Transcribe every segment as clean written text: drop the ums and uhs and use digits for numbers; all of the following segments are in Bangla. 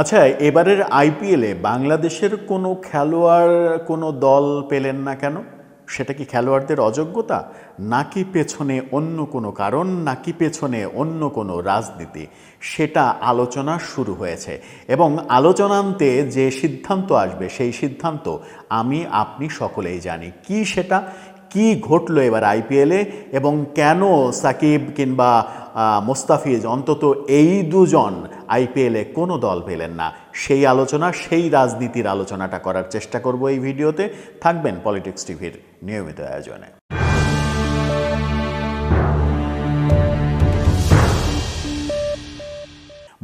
আচ্ছা, এবারের আইপিএলে বাংলাদেশের কোনো খেলোয়াড় কোনো দল পেলেন না কেন? সেটা কি খেলোয়াড়দের অযোগ্যতা, নাকি পেছনে অন্য কোনো কারণ, নাকি পেছনে অন্য কোনো রাজনীতি? সেটা আলোচনা শুরু হয়েছে এবং আলোচনান্তে যে সিদ্ধান্ত আসবে সেই সিদ্ধান্ত আমি আপনি সকলেই জানি। কি সেটা, কি ঘটলো এবার আইপিএলে এবং কেন সাকিব কিংবা মোস্তাফিজ অন্তত এই দুজন আইপিএলে কোনো দল পেলেন না, সেই আলোচনা, সেই রাজনীতির আলোচনাটা করার চেষ্টা করব এই ভিডিওতে। থাকবেন পলিটিক্স টিভির নিয়মিত আয়োজনে।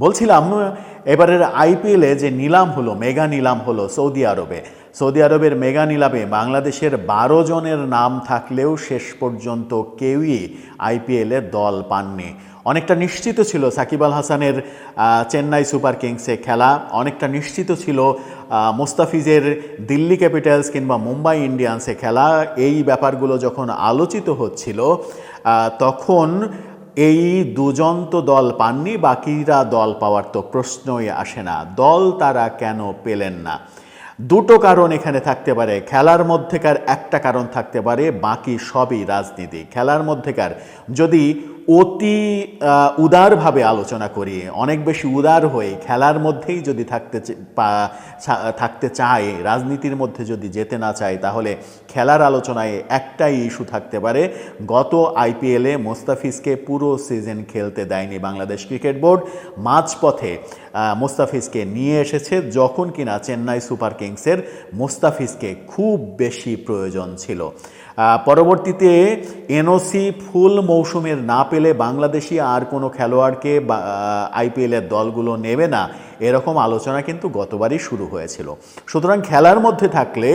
বলছিলাম, এবারের আইপিএলে যে নিলাম হলো, মেগা নিলাম হলো সৌদি আরবের মেগা নিলামে বাংলাদেশের 12 জনের নাম থাকলেও শেষ পর্যন্ত কেউই আইপিএলে দল পাননি। অনেকটা নিশ্চিত ছিল সাকিব আল হাসানের চেন্নাই সুপার কিংসে খেলা, অনেকটা নিশ্চিত ছিল মোস্তাফিজের দিল্লি ক্যাপিটালস কিংবা মুম্বাই ইন্ডিয়ান্সে খেলা। এই ব্যাপারগুলো যখন আলোচিত হচ্ছিল তখন এই দুজন তো দল পাননি, বাকিরা দল পাওয়ার তো প্রশ্নই আসে না। দল তারা কেন পেলেন না? দুটো কারণ এখানে থাকতে পারে। খেলার মধ্যেকার একটা কারণ থাকতে পারে, বাকি সবই রাজনীতি। খেলার মধ্যেকার যদি অতি উদারভাবে আলোচনা করি, অনেক বেশি উদার হয়ে খেলার মধ্যেই যদি থাকতে চায়, রাজনীতির মধ্যে যদি যেতে না চায়, তাহলে খেলার আলোচনায় একটাই ইস্যু থাকতে পারে। গত আইপিএলে মোস্তাফিজকে পুরো সিজন খেলতে দেয়নি বাংলাদেশ ক্রিকেট বোর্ড। মাঝপথে মোস্তাফিজকে নিয়ে এসেছে যখন কিনা চেন্নাই সুপার কিংসের মোস্তাফিজকে খুব বেশি প্রয়োজন ছিল। পরবর্তীতে এনওসি ফুল মৌসুমের না পেলে বাংলাদেশি আর কোনো খেলোয়াড়কে আইপিএলের দলগুলো নেবে না, এরকম আলোচনা কিন্তু গতবারই শুরু হয়েছিল। সুতরাং খেলার মধ্যে থাকলে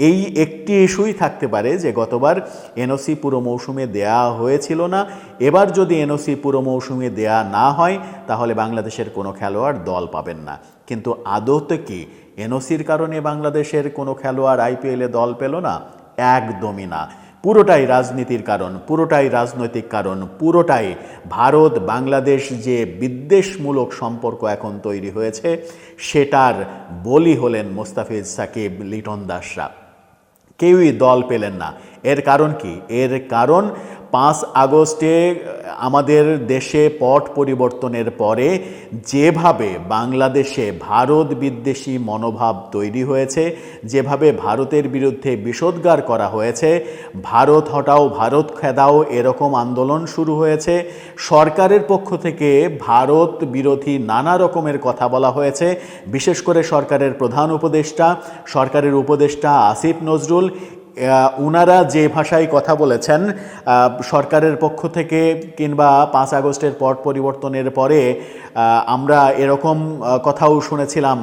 এই একটি ইস্যুই থাকতে পারে যে গতবার এনওসি পুরো মৌসুমে দেয়া হয়েছিল না, এবার যদি এনওসি পুরো মৌসুমে দেয়া না হয় তাহলে বাংলাদেশের কোনো খেলোয়াড় দল পাবেন না। কিন্তু আদতে কি এনওসির কারণে বাংলাদেশের কোনো খেলোয়াড় আইপিএলে দল পেল না? একদমই না। পুরোটাই রাজনীতির কারণ, পুরোটাই রাজনৈতিক কারণ, পুরোটাই ভারত বাংলাদেশ যে বিদ্বেষমূলক সম্পর্ক এখন তৈরি হয়েছে সেটার বলি হলেন মোস্তাফিজ, সাকিব, লিটন দাসরা। কেউই দল পেলেন না। এর কারণ কি? এর কারণ 5 আগস্টে আমাদের দেশে পট পরিবর্তনের পরে যেভাবে বাংলাদেশে ভারত বিদ্বেষী মনোভাব তৈরি হয়েছে, যেভাবে ভারতের বিরুদ্ধে বিষোদ্গার করা হয়েছে, ভারত হটাও, ভারত খেদাও, এরকম আন্দোলন শুরু হয়েছে। সরকারের পক্ষ থেকে ভারত বিরোধী নানা রকমের কথা বলা হয়েছে। বিশেষ করে সরকারের প্রধান উপদেষ্টা, সরকারের উপদেষ্টা আসিফ নজরুল, ওনারা যে ভাষায় কথা বলেছেন সরকারের পক্ষ থেকে কিংবা 5 আগস্টের পট পরিবর্তনের পরে আমরা এরকম কথাও শুনেছিলাম,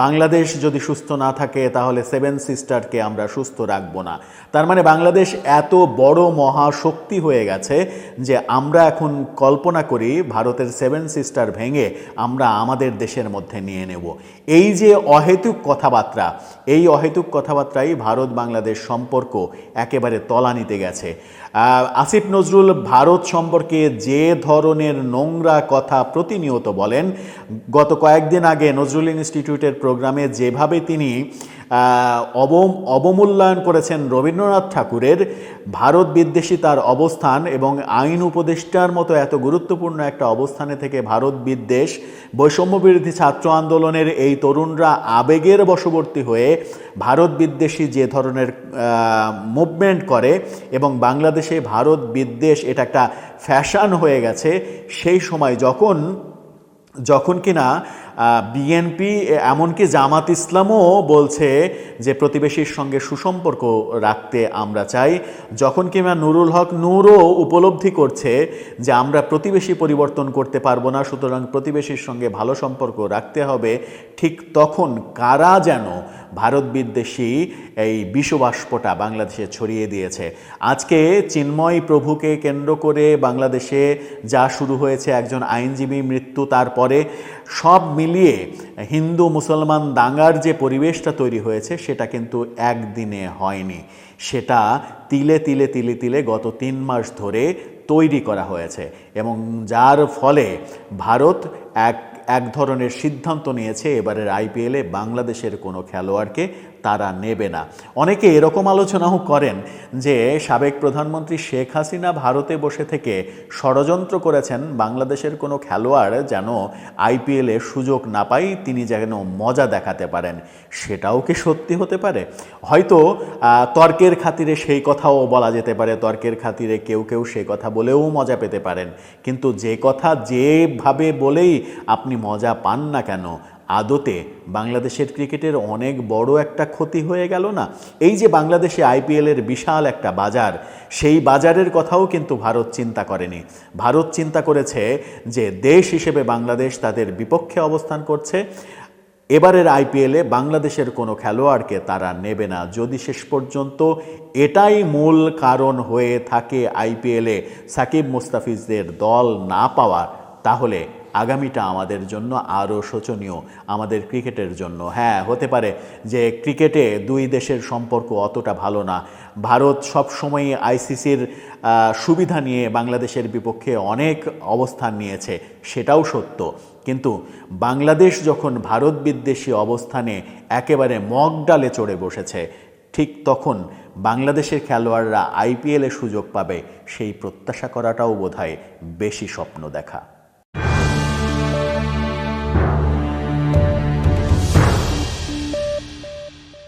বাংলাদেশ যদি সুস্থ না থাকে তাহলে 7 সিস্টারকে আমরা সুস্থ রাখবো না। তার মানে বাংলাদেশ এত বড় মহাশক্তি হয়ে গেছে যে আমরা এখন কল্পনা করি ভারতের 7 সিস্টার ভেঙে আমরা আমাদের দেশের মধ্যে নিয়ে নেব। এই যে অহেতুক কথাবার্তা, এই অহেতুক কথাবার্তাই ভারত বাংলাদেশ সম্পর্ক একেবারে তলানিতে গেছে। আসিফ নজরুল ভারত সম্পর্কে যে ধরনের নোংরা কথা প্রতিনিয়ত বলেন, গত কয়েকদিন আগে নজরুল ইনস্টিটিউটের প্রোগ্রামে যেভাবে তিনি অবমূল্যায়ন করেছেন রবীন্দ্রনাথ ঠাকুরের, ভারত বিদ্বেষী তার অবস্থান এবং আইন উপদেষ্টার মতো এত গুরুত্বপূর্ণ একটা অবস্থানে থেকে ভারত বিদ্বেষ, বৈষম্য বিরোধী ছাত্র আন্দোলনের এই তরুণরা আবেগের বশবর্তী হয়ে ভারত বিদ্বেষী যে ধরনের মুভমেন্ট করে এবং বাংলাদেশে ভারত বিদ্বেষ এটা একটা ফ্যাশন হয়ে গেছে, সেই সময় যখন কিনা বিএনপি এমনকি জামাত ইসলামও বলছে যে প্রতিবেশীর সঙ্গে সুসম্পর্ক রাখতে আমরা চাই, যখন কিনা নুরুল হক নূরও উপলব্ধি করছে যে আমরা প্রতিবেশী পরিবর্তন করতে পারবো না, সুতরাং প্রতিবেশীর সঙ্গে ভালো সম্পর্ক রাখতে হবে, ঠিক তখন কারা যেন ভারত বিদ্বেষী এই বিষবাষ্পটা বাংলাদেশে ছড়িয়ে দিয়েছে। আজকে চিন্ময় প্রভুকে কেন্দ্র করে বাংলাদেশে যা শুরু হয়েছে, একজন আইনজীবী মৃত্যু, তারপরে সব মিলিয়ে হিন্দু মুসলমান দাঙ্গার যে পরিবেশটা তৈরি হয়েছে সেটা কিন্তু একদিনে হয়নি, সেটা তিলে তিলে তিলে তিলে গত 3 মাস ধরে তৈরি করা হয়েছে এবং যার ফলে ভারত এক এক ধরনের সিদ্ধান্ত নিয়েছে এবারের আইপিএলে বাংলাদেশের কোনো খেলোয়াড়কে তারা নেবে না। অনেকে এরকম আলোচনাও করেন যে সাবেক প্রধানমন্ত্রী শেখ হাসিনা ভারতে বসে থেকে ষড়যন্ত্র করেছেন বাংলাদেশের কোনো খেলোয়াড় যেন আইপিএলে সুযোগ না পায়, তিনি যেন মজা দেখাতে পারেন। সেটাও কি সত্যি হতে পারে? হয়তো তর্কের খাতিরে সেই কথাও বলা যেতে পারে, তর্কের খাতিরে কেউ কেউ সেই কথা বলেও মজা পেতে পারেন, কিন্তু যে কথা যেভাবে বলেই আপনি মজা পান না কেন, আদতে বাংলাদেশের ক্রিকেটের অনেক বড় একটা ক্ষতি হয়ে গেল না? এই যে বাংলাদেশে আইপিএলের বিশাল একটা বাজার, সেই বাজারের কথাও কিন্তু ভারত চিন্তা করেনি। ভারত চিন্তা করেছে যে দেশ হিসেবে বাংলাদেশ তাদের বিপক্ষে অবস্থান করছে, এবারের আইপিএলে বাংলাদেশের কোনো খেলোয়াড়কে তারা নেবে না। যদি শেষ পর্যন্ত এটাই মূল কারণ হয়ে থাকে আইপিএলে সাকিব মুস্তাফিজদের দল না পাওয়া, তাহলে আগামীটা আমাদের জন্য আরও শোচনীয়, আমাদের ক্রিকেটের জন্য। হ্যাঁ, হতে পারে যে ক্রিকেটে দুই দেশের সম্পর্ক অতটা ভালো না, ভারত সবসময়ই আইসিসির সুবিধা নিয়ে বাংলাদেশের বিপক্ষে অনেক অবস্থান নিয়েছে, সেটাও সত্য। কিন্তু বাংলাদেশ যখন ভারত বিদ্বেষী অবস্থানে একেবারে মগডালে চড়ে বসেছে, ঠিক তখন বাংলাদেশের খেলোয়াড়রা আইপিএলে সুযোগ পাবে, সেই প্রত্যাশা করাটাও বোধহয় বেশি স্বপ্ন দেখা।